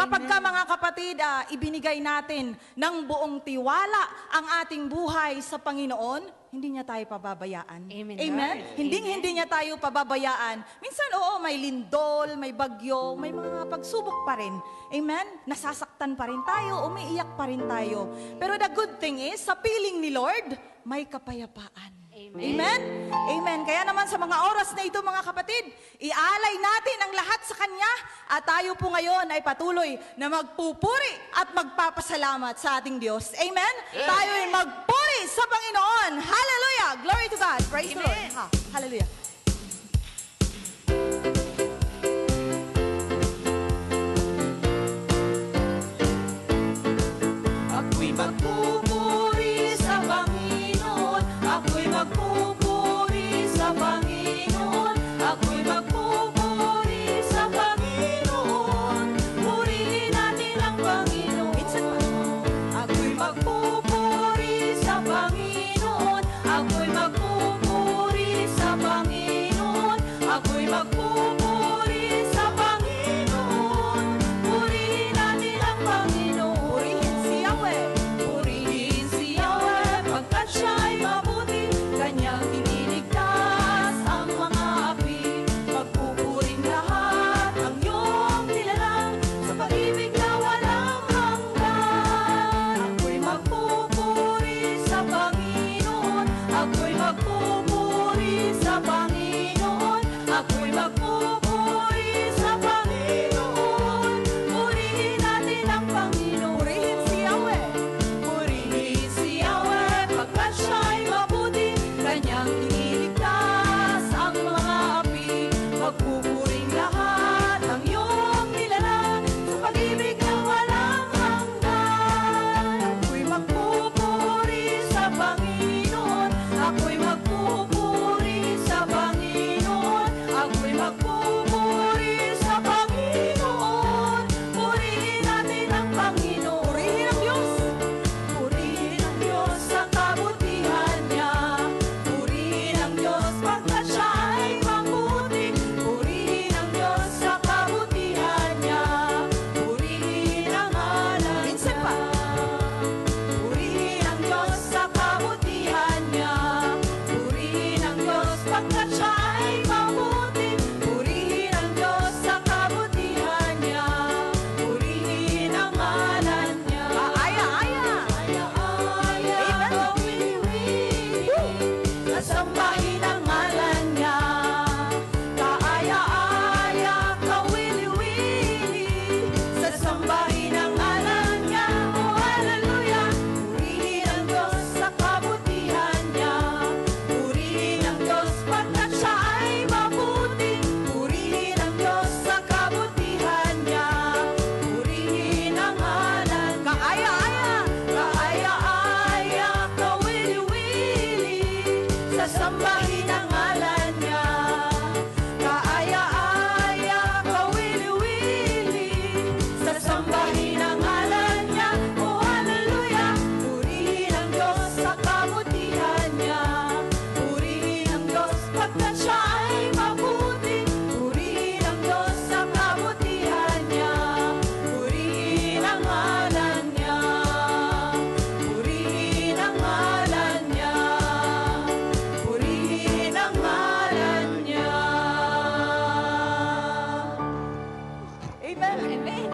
Kapag ka mga kapatid, ibinigay natin ng buong tiwala ang ating buhay sa Panginoon, hindi niya tayo pababayaan. Amen, Amen? Lord. Hindi niya tayo pababayaan. Minsan, oo, may lindol, may bagyo, may mga pagsubok pa rin. Amen? Nasasaktan pa rin tayo, umiiyak pa rin tayo. Pero the good thing is, sa piling ni Lord, may kapayapaan. Amen. Amen? Amen. Kaya naman sa mga oras na ito, mga kapatid, ialay natin ang lahat sa Kanya at tayo po ngayon ay patuloy na magpupuri at magpapasalamat sa ating Diyos. Amen? Tayo ay magpuri sa Panginoon. Hallelujah! Glory to God. Praise the Lord. Hallelujah.